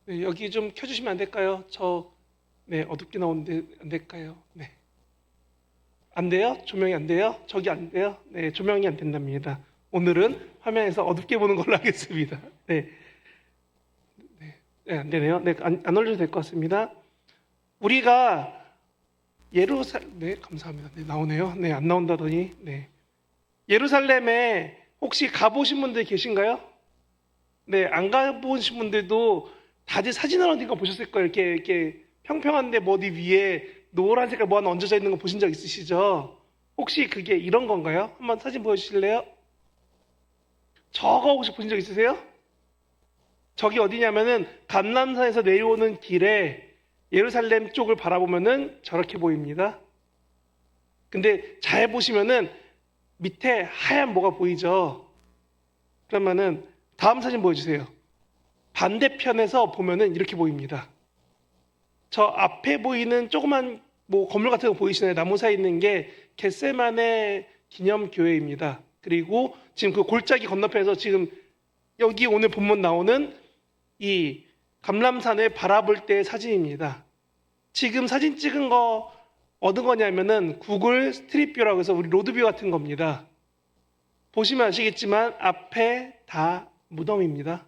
네, 여기 좀 켜주시면 안 될까요? 네, 어둡게 나오는데 안 될까요? 네. 안 돼요? 조명이 안 돼요? 저기 안 돼요? 네, 조명이 안 된답니다. 오늘은 화면에서 어둡게 보는 걸로 하겠습니다. 네, 네, 안 되네요. 네, 안 올려도 될 것 같습니다. 우리가 네, 감사합니다. 네, 나오네요. 네, 안 나온다더니, 네. 예루살렘에 혹시 가보신 분들 계신가요? 네, 안 가보신 분들도 다들 사진을 어딘가 보셨을 거예요. 이렇게 평평한데 뭐 어디 위에 노란 색깔 뭐 하나 얹어져 있는 거 보신 적 있으시죠? 혹시 그게 이런 건가요? 한번 사진 보여주실래요? 저거 혹시 보신 적 있으세요? 저기 어디냐면은 감람산에서 내려오는 길에 예루살렘 쪽을 바라보면은 저렇게 보입니다. 근데 잘 보시면은 밑에 하얀 뭐가 보이죠? 그러면은 다음 사진 보여주세요. 반대편에서 보면은 이렇게 보입니다. 저 앞에 보이는 조그만 뭐 건물 같은 거 보이시나요? 나무 사이에 있는 게 겟세만의 기념교회입니다. 그리고 지금 그 골짜기 건너편에서 지금 여기 오늘 본문 나오는 이 감람산을 바라볼 때의 사진입니다. 지금 사진 찍은 거 어느 거냐면은 구글 스트릿뷰라고 해서 우리 로드뷰 같은 겁니다. 보시면 아시겠지만 앞에 다 무덤입니다.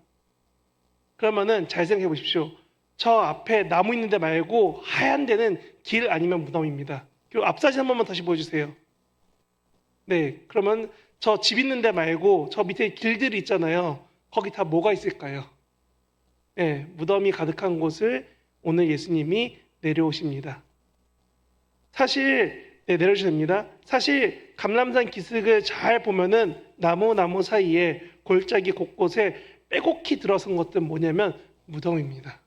그러면은 잘 생각해 보십시오. 저 앞에 나무 있는 데 말고 하얀 데는 길 아니면 무덤입니다. 그리고 앞 사진 한 번만 다시 보여주세요. 네, 그러면 저 집 있는 데 말고 저 밑에 길들이 있잖아요. 거기 다 뭐가 있을까요? 네, 무덤이 가득한 곳을 오늘 예수님이 내려오십니다. 사실 네, 내려주셔야 됩니다. 사실 감람산 기슭을 잘 보면은 나무 사이에 골짜기 곳곳에 빼곡히 들어선 것들은 뭐냐면 무덤입니다.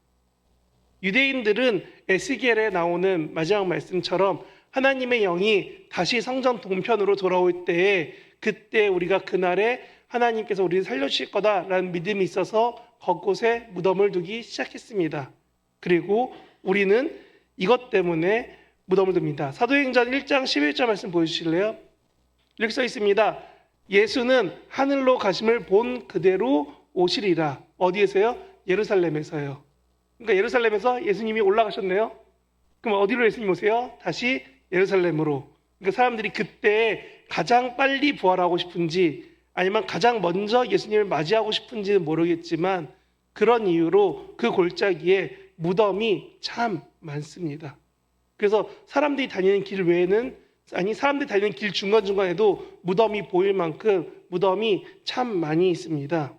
유대인들은 에스겔에 나오는 마지막 말씀처럼 하나님의 영이 다시 성전 동편으로 돌아올 때에 그때 우리가 그날에 하나님께서 우리를 살려주실 거다라는 믿음이 있어서 그곳에 무덤을 두기 시작했습니다. 그리고 우리는 이것 때문에 무덤을 둡니다. 사도행전 1장 11절 말씀 보여주실래요? 이렇게 써 있습니다. 예수는 하늘로 가심을 본 그대로 오시리라. 어디에서요? 예루살렘에서요. 그러니까 예루살렘에서 예수님이 올라가셨네요. 그럼 어디로 예수님 오세요? 다시 예루살렘으로. 그러니까 사람들이 그때 가장 빨리 부활하고 싶은지 아니면 가장 먼저 예수님을 맞이하고 싶은지는 모르겠지만 그런 이유로 그 골짜기에 무덤이 참 많습니다. 그래서 사람들이 다니는 길 외에는 사람들이 다니는 길 중간중간에도 무덤이 보일 만큼 무덤이 참 많이 있습니다.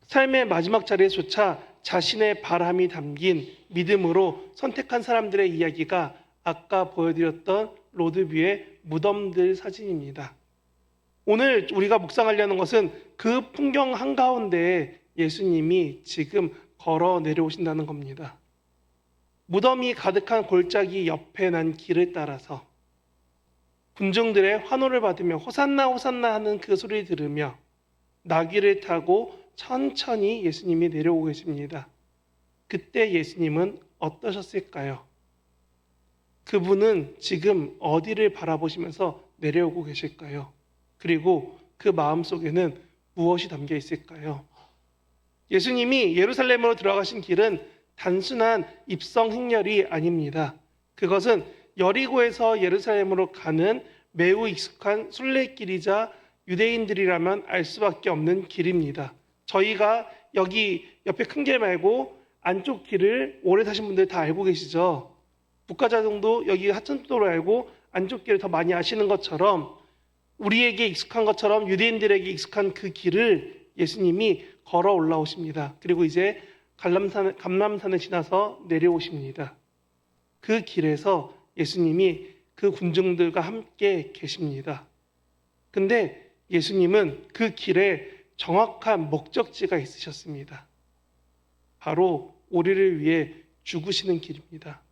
삶의 마지막 자리에조차 자신의 바람이 담긴 믿음으로 선택한 사람들의 이야기가 아까 보여드렸던 로드뷰의 무덤들 사진입니다. 오늘 우리가 묵상하려는 것은 그 풍경 한가운데에 예수님이 지금 걸어 내려오신다는 겁니다. 무덤이 가득한 골짜기 옆에 난 길을 따라서 군중들의 환호를 받으며 호산나 호산나 하는 그 소리를 들으며 나귀를 타고 천천히 예수님이 내려오고 계십니다. 그때 예수님은 어떠셨을까요? 그분은 지금 어디를 바라보시면서 내려오고 계실까요? 그리고 그 마음속에는 무엇이 담겨 있을까요? 예수님이 예루살렘으로 들어가신 길은 단순한 입성 행렬이 아닙니다. 그것은 여리고에서 예루살렘으로 가는 매우 익숙한 순례길이자 유대인들이라면 알 수밖에 없는 길입니다. 저희가 여기 옆에 큰 길 말고 안쪽 길을 오래 사신 분들 다 알고 계시죠? 북가자동도 여기 하천도로 알고 안쪽 길을 더 많이 아시는 것처럼 우리에게 익숙한 것처럼 유대인들에게 익숙한 그 길을 예수님이 걸어 올라오십니다. 그리고 이제 감람산을 지나서 내려오십니다. 그 길에서 예수님이 그 군중들과 함께 계십니다. 근데 예수님은 그 길에 정확한 목적지가 있으셨습니다. 바로 우리를 위해 죽으시는 길입니다.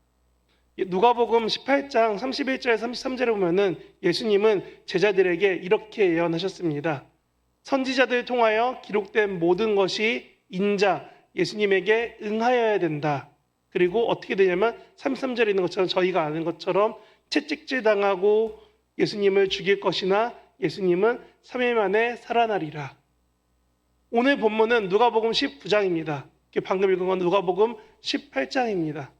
누가복음 18장 31절에서 33절에 보면은 예수님은 제자들에게 이렇게 예언하셨습니다. 선지자들 통하여 기록된 모든 것이 인자 예수님에게 응하여야 된다. 그리고 어떻게 되냐면 33절에 있는 것처럼 저희가 아는 것처럼 채찍질 당하고 예수님을 죽일 것이나 예수님은 3일 만에 살아나리라. 오늘 본문은 누가복음 19장입니다. 방금 읽은 건 누가복음 18장입니다.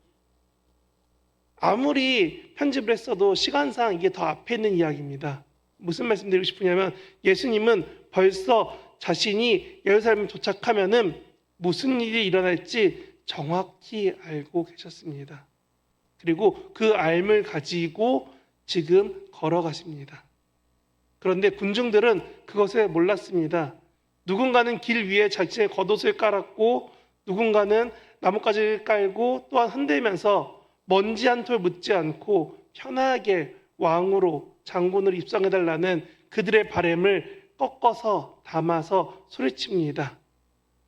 아무리 편집을 했어도 시간상 이게 더 앞에 있는 이야기입니다. 무슨 말씀드리고 싶으냐면 예수님은 벌써 자신이 예루살렘에 도착하면은 무슨 일이 일어날지 정확히 알고 계셨습니다. 그리고 그 알을 가지고 지금 걸어가십니다. 그런데 군중들은 그것을 몰랐습니다. 누군가는 길 위에 자신의 겉옷을 깔았고 누군가는 나뭇가지를 깔고 또한 흔들면서 먼지 한 톨 묻지 않고 편하게 왕으로 장군으로 입성해달라는 그들의 바람을 꺾어서 담아서 소리칩니다.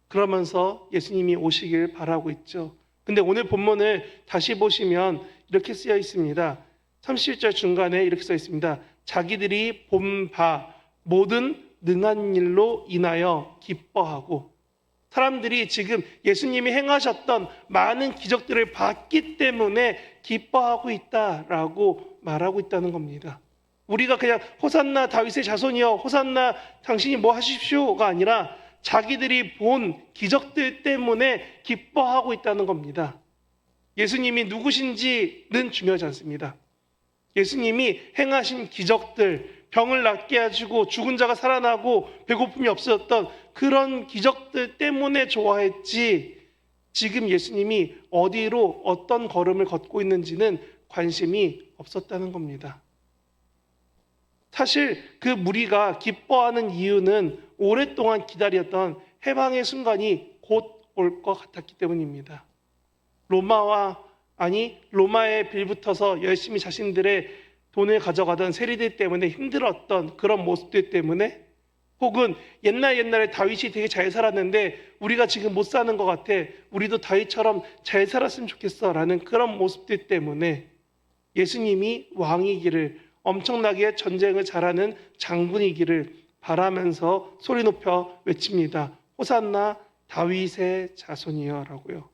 그러면서 예수님이 오시길 바라고 있죠. 근데 오늘 본문을 다시 보시면 이렇게 쓰여 있습니다. 31절 중간에 이렇게 써 있습니다. 자기들이 본 바 모든 능한 일로 인하여 기뻐하고, 사람들이 지금 예수님이 행하셨던 많은 기적들을 봤기 때문에 기뻐하고 있다라고 말하고 있다는 겁니다. 우리가 그냥 호산나 다윗의 자손이여 호산나 당신이 뭐 하십시오가 아니라 자기들이 본 기적들 때문에 기뻐하고 있다는 겁니다. 예수님이 누구신지는 중요하지 않습니다. 예수님이 행하신 기적들, 병을 낫게 해주고 죽은 자가 살아나고 배고픔이 없어졌던 그런 기적들 때문에 좋아했지, 지금 예수님이 어디로 어떤 걸음을 걷고 있는지는 관심이 없었다는 겁니다. 사실 그 무리가 기뻐하는 이유는 오랫동안 기다렸던 해방의 순간이 곧 올 것 같았기 때문입니다. 로마에 빌붙어서 열심히 자신들의 돈을 가져가던 세리들 때문에 힘들었던 그런 모습들 때문에, 혹은 옛날에 다윗이 되게 잘 살았는데 우리가 지금 못 사는 것 같아, 우리도 다윗처럼 잘 살았으면 좋겠어 라는 그런 모습들 때문에 예수님이 왕이기를, 엄청나게 전쟁을 잘하는 장군이기를 바라면서 소리 높여 외칩니다. 호산나 다윗의 자손이여 라고요.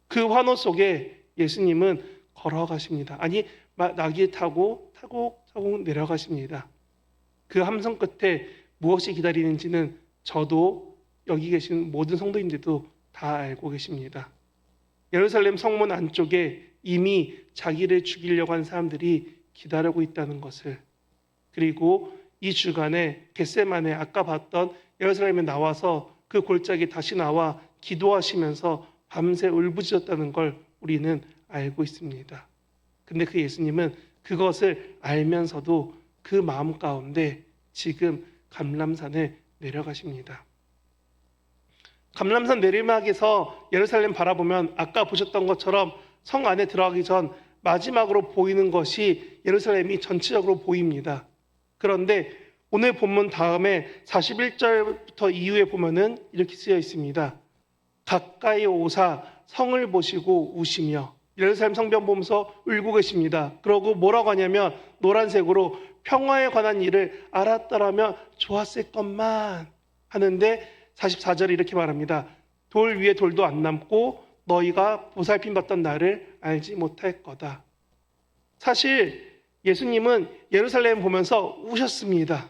그 환호 속에 예수님은 걸어가십니다. 아니, 나귀 타고 차곡차곡 내려가십니다. 그 함성 끝에 무엇이 기다리는지는 저도 여기 계신 모든 성도님들도 다 알고 계십니다. 예루살렘 성문 안쪽에 이미 자기를 죽이려고 한 사람들이 기다리고 있다는 것을, 그리고 이 주간에 겟세마네 아까 봤던 예루살렘에 나와서 그 골짜기 다시 나와 기도하시면서 밤새 울부짖었다는 걸 우리는 알고 있습니다. 근데 그 예수님은 그것을 알면서도 그 마음 가운데 지금 감람산에 내려가십니다. 감람산 내리막에서 예루살렘 바라보면 아까 보셨던 것처럼 성 안에 들어가기 전 마지막으로 보이는 것이 예루살렘이 전체적으로 보입니다. 그런데 오늘 본문 다음에 41절부터 이후에 보면은 이렇게 쓰여 있습니다. 가까이 오사 성을 보시고 우시며, 예루살렘 성벽 보면서 울고 계십니다. 그러고 뭐라고 하냐면 노란색으로 평화에 관한 일을 알았더라면 좋았을 것만 하는데 44절에 이렇게 말합니다. 돌 위에 돌도 안 남고 너희가 보살핌 받던 나를 알지 못할 거다. 사실 예수님은 예루살렘 보면서 우셨습니다.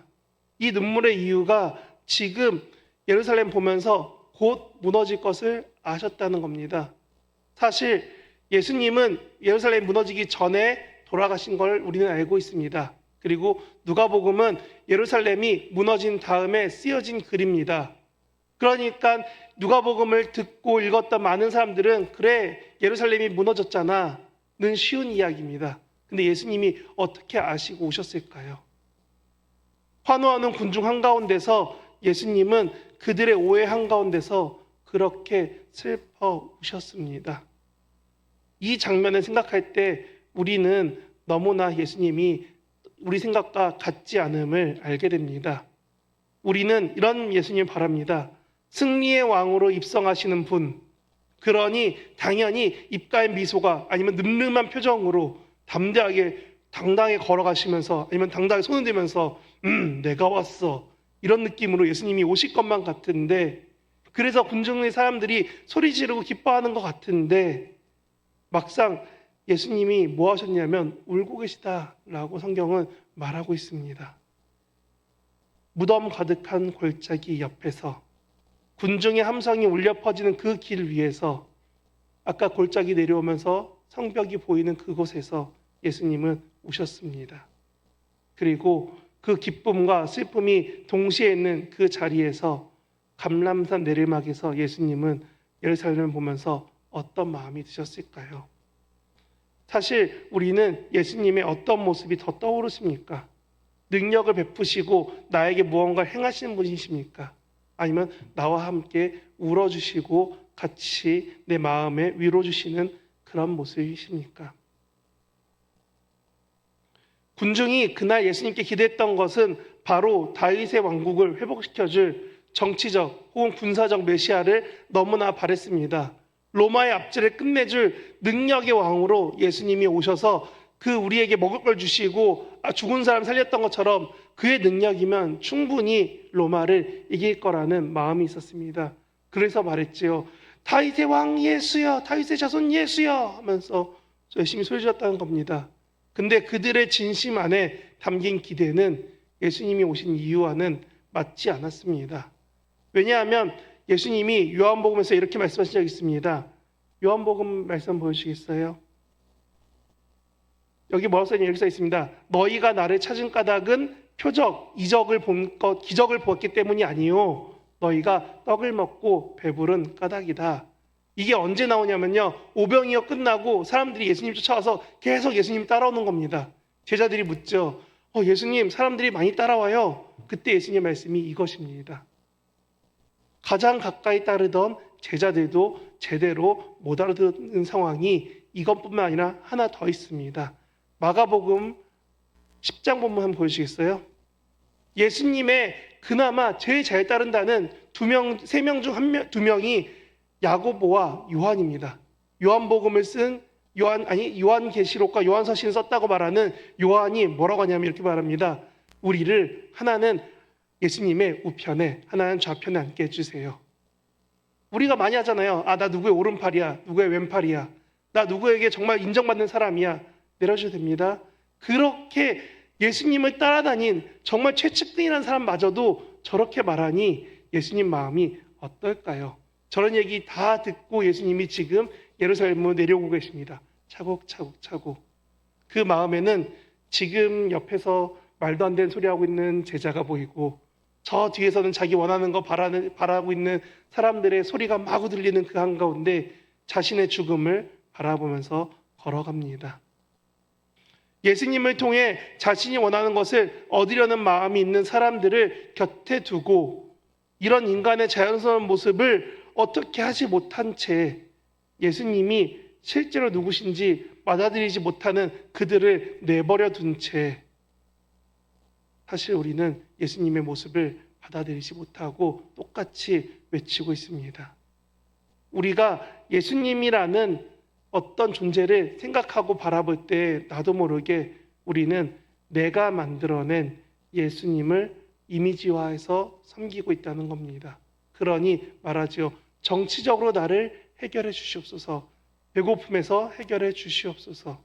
이 눈물의 이유가 지금 예루살렘 보면서 곧 무너질 것을 아셨다는 겁니다. 사실 예수님은 예루살렘 무너지기 전에 돌아가신 걸 우리는 알고 있습니다. 그리고 누가복음은 예루살렘이 무너진 다음에 쓰여진 글입니다. 그러니까 누가복음을 듣고 읽었던 많은 사람들은 그래 예루살렘이 무너졌잖아 는 쉬운 이야기입니다. 근데 예수님이 어떻게 아시고 오셨을까요? 환호하는 군중 한가운데서 예수님은 그들의 오해 한가운데서 그렇게 슬퍼 우셨습니다. 이 장면을 생각할 때 우리는 너무나 예수님이 우리 생각과 같지 않음을 알게 됩니다. 우리는 이런 예수님을 바랍니다. 승리의 왕으로 입성하시는 분, 그러니 당연히 입가에 미소가 아니면 늠름한 표정으로 당당하게 걸어가시면서 아니면 당당하게 손을 들면서 내가 왔어 이런 느낌으로 예수님이 오실 것만 같은데, 그래서 군중의 사람들이 소리 지르고 기뻐하는 것 같은데 막상 예수님이 뭐 하셨냐면 울고 계시다라고 성경은 말하고 있습니다. 무덤 가득한 골짜기 옆에서 군중의 함성이 울려 퍼지는 그 길 위에서 아까 골짜기 내려오면서 성벽이 보이는 그곳에서 예수님은 우셨습니다. 그리고 그 기쁨과 슬픔이 동시에 있는 그 자리에서 감람산 내리막에서 예수님은 예루살렘을 보면서 어떤 마음이 드셨을까요? 사실 우리는 예수님의 어떤 모습이 더 떠오르십니까? 능력을 베푸시고 나에게 무언가를 행하시는 분이십니까? 아니면 나와 함께 울어주시고 같이 내 마음에 위로 주시는 그런 모습이십니까? 군중이 그날 예수님께 기대했던 것은 바로 다윗의 왕국을 회복시켜줄 정치적 혹은 군사적 메시아를 너무나 바랬습니다. 로마의 압제를 끝내줄 능력의 왕으로 예수님이 오셔서 그 우리에게 먹을 걸 주시고 죽은 사람 살렸던 것처럼 그의 능력이면 충분히 로마를 이길 거라는 마음이 있었습니다. 그래서 말했지요. 다윗의 왕 예수여, 다윗의 자손 예수여 하면서 열심히 소리 질렀다는 겁니다. 근데 그들의 진심 안에 담긴 기대는 예수님이 오신 이유와는 맞지 않았습니다. 왜냐하면 예수님이 요한복음에서 이렇게 말씀하신 적이 있습니다. 요한복음 말씀 보여주시겠어요? 여기 뭐라고 써있냐, 이렇게 써 있습니다. 너희가 나를 찾은 까닭은 표적, 이적을 본 것, 기적을 보았기 때문이 아니요. 너희가 떡을 먹고 배부른 까닭이다. 이게 언제 나오냐면요. 오병이어 끝나고 사람들이 예수님 쫓아와서 계속 예수님 따라오는 겁니다. 제자들이 묻죠. 예수님, 사람들이 많이 따라와요. 그때 예수님의 말씀이 이것입니다. 가장 가까이 따르던 제자들도 제대로 못 알아듣는 상황이 이것뿐만 아니라 하나 더 있습니다. 마가복음 10장 본문 한번 보여주시겠어요? 예수님의 그나마 제일 잘 따른다는 세 명 중 두 명이 야고보와 요한입니다. 요한복음을 쓴 요한계시록과 요한서신을 썼다고 말하는 요한이 뭐라고 하냐면 이렇게 말합니다. 우리를 하나는 예수님의 우편에, 하나는 좌편에 앉게 해주세요. 우리가 많이 하잖아요. 나 누구의 오른팔이야, 누구의 왼팔이야, 나 누구에게 정말 인정받는 사람이야. 내려주셔도 됩니다. 그렇게 예수님을 따라다닌 정말 최측근이라는 사람마저도 저렇게 말하니 예수님 마음이 어떨까요? 저런 얘기 다 듣고 예수님이 지금 예루살렘으로 내려오고 계십니다. 차곡차곡. 그 마음에는 지금 옆에서 말도 안 되는 소리 하고 있는 제자가 보이고 저 뒤에서는 자기 원하는 거 바라고 있는 사람들의 소리가 마구 들리는 그 한가운데 자신의 죽음을 바라보면서 걸어갑니다. 예수님을 통해 자신이 원하는 것을 얻으려는 마음이 있는 사람들을 곁에 두고 이런 인간의 자연스러운 모습을 어떻게 하지 못한 채 예수님이 실제로 누구신지 받아들이지 못하는 그들을 내버려 둔 채 사실 우리는 예수님의 모습을 받아들이지 못하고 똑같이 외치고 있습니다. 우리가 예수님이라는 어떤 존재를 생각하고 바라볼 때 나도 모르게 우리는 내가 만들어낸 예수님을 이미지화해서 섬기고 있다는 겁니다. 그러니 말하지요. 정치적으로 나를 해결해 주시옵소서. 배고픔에서 해결해 주시옵소서.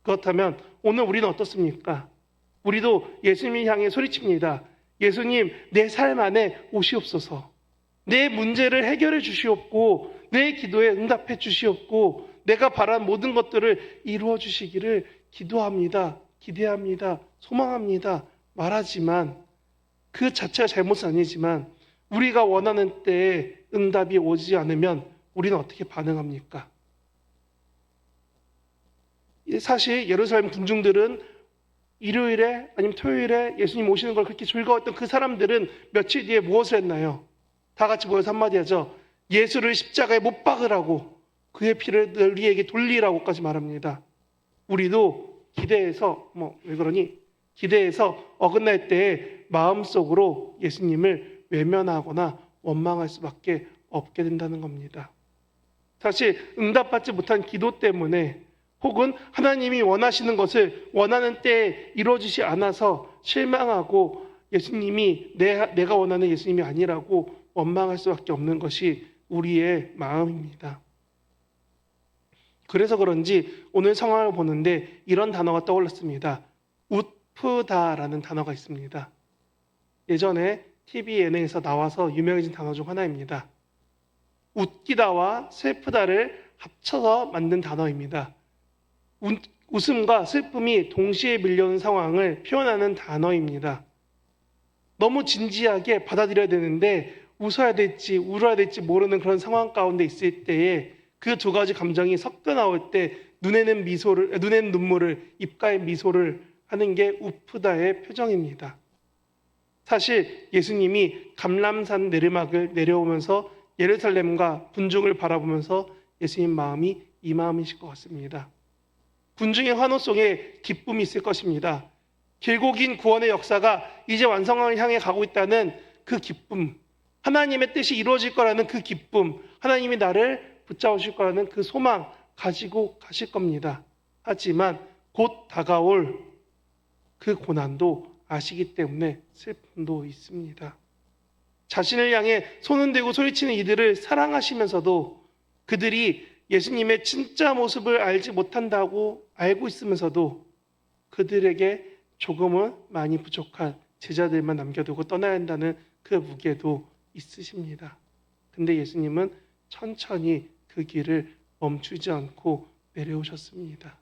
그렇다면 오늘 우리는 어떻습니까? 우리도 예수님을 향해 소리칩니다. 예수님, 내 삶 안에 오시옵소서. 내 문제를 해결해 주시옵고 내 기도에 응답해 주시옵고 내가 바란 모든 것들을 이루어 주시기를 기도합니다. 기대합니다. 소망합니다. 말하지만 그 자체가 잘못은 아니지만 우리가 원하는 때에 응답이 오지 않으면 우리는 어떻게 반응합니까? 사실 예루살렘 군중들은 일요일에 아니면 토요일에 예수님 오시는 걸 그렇게 즐거웠던 그 사람들은 며칠 뒤에 무엇을 했나요? 다 같이 모여서 한마디 하죠. 예수를 십자가에 못 박으라고 그의 피를 우리에게 돌리라고까지 말합니다. 우리도 기대해서 왜 그러니? 기대해서 어긋날 때에 마음속으로 예수님을 외면하거나 원망할 수밖에 없게 된다는 겁니다. 사실 응답받지 못한 기도 때문에 혹은 하나님이 원하시는 것을 원하는 때에 이루어지지 않아서 실망하고 예수님이 내가 원하는 예수님이 아니라고 원망할 수밖에 없는 것이 우리의 마음입니다. 그래서 그런지 오늘 상황을 보는데 이런 단어가 떠올랐습니다. 웃프다라는 단어가 있습니다. 예전에 TV 예능에서 나와서 유명해진 단어 중 하나입니다. 웃기다와 슬프다를 합쳐서 만든 단어입니다. 웃음과 슬픔이 동시에 밀려오는 상황을 표현하는 단어입니다. 너무 진지하게 받아들여야 되는데 웃어야 될지 울어야 될지 모르는 그런 상황 가운데 있을 때에 그 두 가지 감정이 섞여 나올 때 눈에는 눈물을, 입가에 미소를 하는 게 우프다의 표정입니다. 사실 예수님이 감람산 내리막을 내려오면서 예루살렘과 군중을 바라보면서 예수님 마음이 이 마음이실 것 같습니다. 군중의 환호 속에 기쁨이 있을 것입니다. 길고 긴 구원의 역사가 이제 완성을 향해 가고 있다는 그 기쁨, 하나님의 뜻이 이루어질 거라는 그 기쁨, 하나님이 나를 붙잡으실 거라는 그 소망 가지고 가실 겁니다. 하지만 곧 다가올 그 고난도 아시기 때문에 슬픔도 있습니다. 자신을 향해 손을 들고 소리치는 이들을 사랑하시면서도 그들이 예수님의 진짜 모습을 알지 못한다고 알고 있으면서도 그들에게 조금은 많이 부족한 제자들만 남겨두고 떠나야 한다는 그 무게도 있으십니다. 근데 예수님은 천천히 그 길을 멈추지 않고 내려오셨습니다.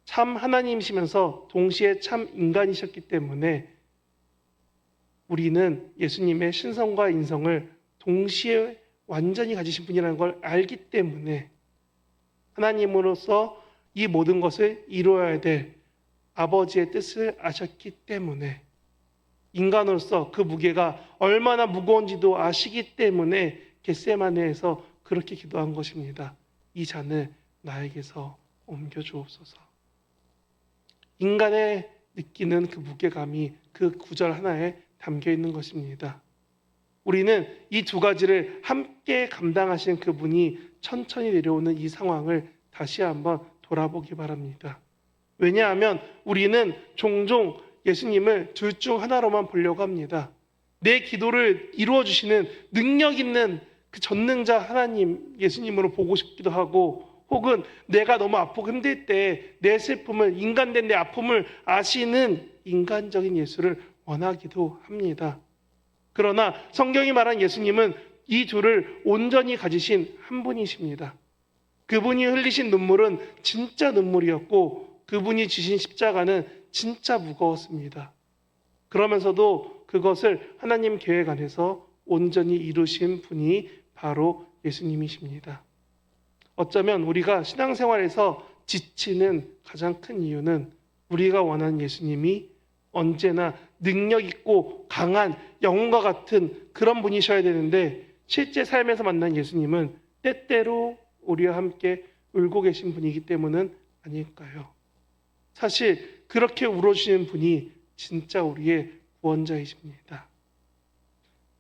참 하나님이시면서 동시에 참 인간이셨기 때문에 우리는 예수님의 신성과 인성을 동시에 완전히 가지신 분이라는 걸 알기 때문에 하나님으로서 이 모든 것을 이루어야 될 아버지의 뜻을 아셨기 때문에 인간으로서 그 무게가 얼마나 무거운지도 아시기 때문에 겟세마네에서 그렇게 기도한 것입니다. 이 잔을 나에게서 옮겨주옵소서. 인간의 느끼는 그 무게감이 그 구절 하나에 담겨 있는 것입니다. 우리는 이 두 가지를 함께 감당하신 그분이 천천히 내려오는 이 상황을 다시 한번 돌아보기 바랍니다. 왜냐하면 우리는 종종 예수님을 둘 중 하나로만 보려고 합니다. 내 기도를 이루어 주시는 능력 있는 그 전능자 하나님 예수님으로 보고 싶기도 하고, 혹은 내가 너무 아프고 힘들 때 내 슬픔을, 인간된 내 아픔을 아시는 인간적인 예수를 원하기도 합니다. 그러나 성경이 말한 예수님은 이 둘을 온전히 가지신 한 분이십니다. 그분이 흘리신 눈물은 진짜 눈물이었고 그분이 지신 십자가는 진짜 무거웠습니다. 그러면서도 그것을 하나님 계획 안에서 온전히 이루신 분이 바로 예수님이십니다. 어쩌면 우리가 신앙생활에서 지치는 가장 큰 이유는 우리가 원하는 예수님이 언제나 능력 있고 강한 영웅과 같은 그런 분이셔야 되는데 실제 삶에서 만난 예수님은 때때로 우리와 함께 울고 계신 분이기 때문은 아닐까요? 사실 그렇게 울어주시는 분이 진짜 우리의 구원자이십니다.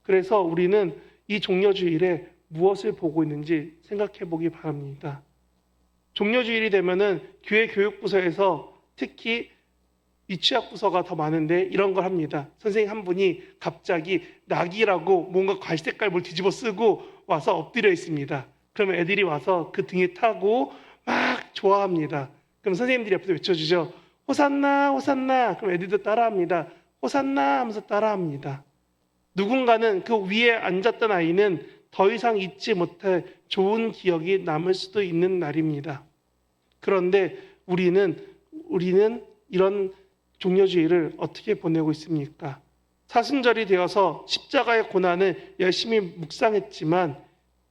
그래서 우리는 이 종려주일에 무엇을 보고 있는지 생각해 보기 바랍니다. 종려주일이 되면은 교회 교육부서에서 특히 미취학 부서가 더 많은데 이런 걸 합니다. 선생님 한 분이 갑자기 낙이라고 뭔가 갈색깔 뭘 뒤집어 쓰고 와서 엎드려 있습니다. 그러면 애들이 와서 그 등에 타고 막 좋아합니다. 그럼 선생님들이 옆에서 외쳐주죠. 호산나 호산나. 그럼 애들도 따라합니다. 호산나 하면서 따라합니다. 누군가는 그 위에 앉았던 아이는 더 이상 잊지 못할 좋은 기억이 남을 수도 있는 날입니다. 그런데 우리는 이런 종려주일을 어떻게 보내고 있습니까? 사순절이 되어서 십자가의 고난을 열심히 묵상했지만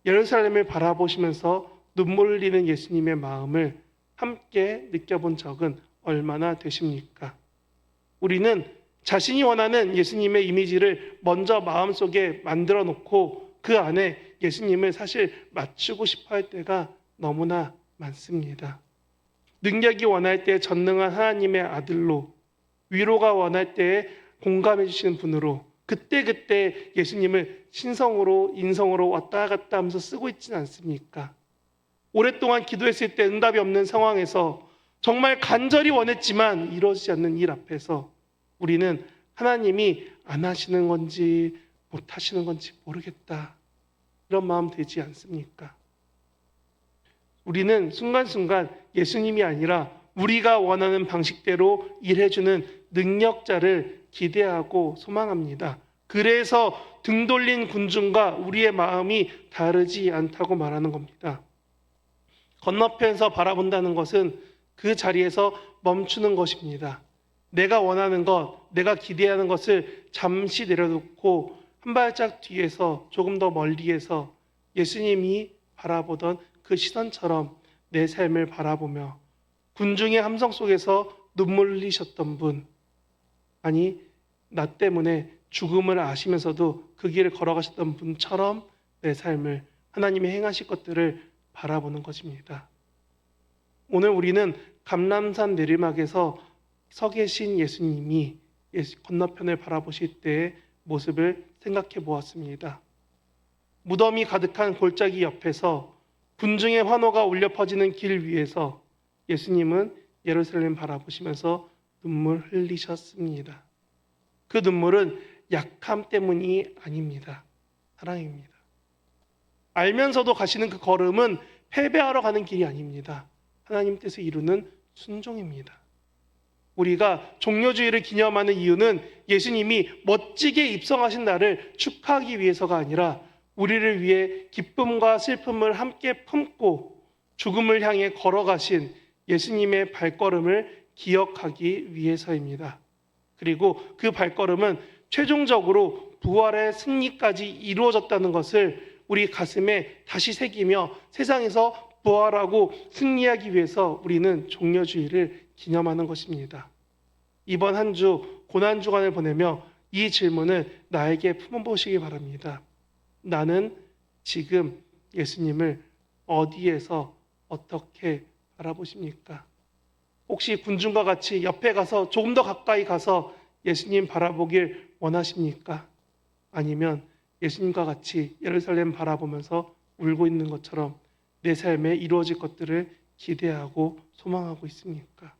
예루살렘을 바라보시면서 눈물 흘리는 예수님의 마음을 함께 느껴본 적은 얼마나 되십니까? 우리는 자신이 원하는 예수님의 이미지를 먼저 마음속에 만들어 놓고 그 안에 예수님을 사실 맞추고 싶어 할 때가 너무나 많습니다. 능력이 원할 때 전능한 하나님의 아들로, 위로가 원할 때 공감해 주시는 분으로 그때그때 예수님을 신성으로 인성으로 왔다 갔다 하면서 쓰고 있지는 않습니까? 오랫동안 기도했을 때 응답이 없는 상황에서 정말 간절히 원했지만 이루어지지 않는 일 앞에서 우리는 하나님이 안 하시는 건지 못 하시는 건지 모르겠다, 이런 마음 되지 않습니까? 우리는 순간순간 예수님이 아니라 우리가 원하는 방식대로 일해주는 능력자를 기대하고 소망합니다. 그래서 등 돌린 군중과 우리의 마음이 다르지 않다고 말하는 겁니다. 건너편에서 바라본다는 것은 그 자리에서 멈추는 것입니다. 내가 원하는 것, 내가 기대하는 것을 잠시 내려놓고 한 발짝 뒤에서 조금 더 멀리에서 예수님이 바라보던 그 시선처럼 내 삶을 바라보며 군중의 함성 속에서 눈물 흘리셨던 분, 아니 나 때문에 죽음을 아시면서도 그 길을 걸어가셨던 분처럼 내 삶을 하나님이 행하실 것들을 바라보는 것입니다. 오늘 우리는 감람산 내리막에서 서 계신 예수님이 건너편을 바라보실 때의 모습을 생각해 보았습니다. 무덤이 가득한 골짜기 옆에서 군중의 환호가 울려 퍼지는 길 위에서 예수님은 예루살렘 바라보시면서 눈물 흘리셨습니다. 그 눈물은 약함 때문이 아닙니다. 사랑입니다. 알면서도 가시는 그 걸음은 패배하러 가는 길이 아닙니다. 하나님 뜻을 이루는 순종입니다. 우리가 종려주의를 기념하는 이유는 예수님이 멋지게 입성하신 날을 축하하기 위해서가 아니라 우리를 위해 기쁨과 슬픔을 함께 품고 죽음을 향해 걸어가신 예수님의 발걸음을 기억하기 위해서입니다. 그리고 그 발걸음은 최종적으로 부활의 승리까지 이루어졌다는 것을 우리 가슴에 다시 새기며 세상에서 부활하고 승리하기 위해서 우리는 종려주의를 기념하는 것입니다. 이번 한 주 고난주간을 보내며 이 질문을 나에게 품어보시기 바랍니다. 나는 지금 예수님을 어디에서 어떻게 바라보십니까? 혹시 군중과 같이 옆에 가서 조금 더 가까이 가서 예수님 바라보길 원하십니까? 아니면 예수님과 같이 예루살렘 바라보면서 울고 있는 것처럼 내 삶에 이루어질 것들을 기대하고 소망하고 있습니까?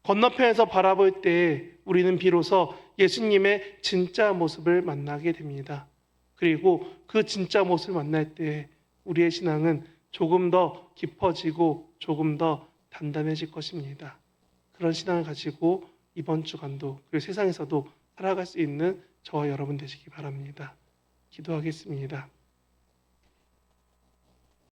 건너편에서 바라볼 때 우리는 비로소 예수님의 진짜 모습을 만나게 됩니다. 그리고 그 진짜 모습을 만날 때 우리의 신앙은 조금 더 깊어지고 조금 더 단단해질 것입니다. 그런 신앙을 가지고 이번 주간도 그리고 세상에서도 살아갈 수 있는 저와 여러분 되시기 바랍니다. 기도하겠습니다.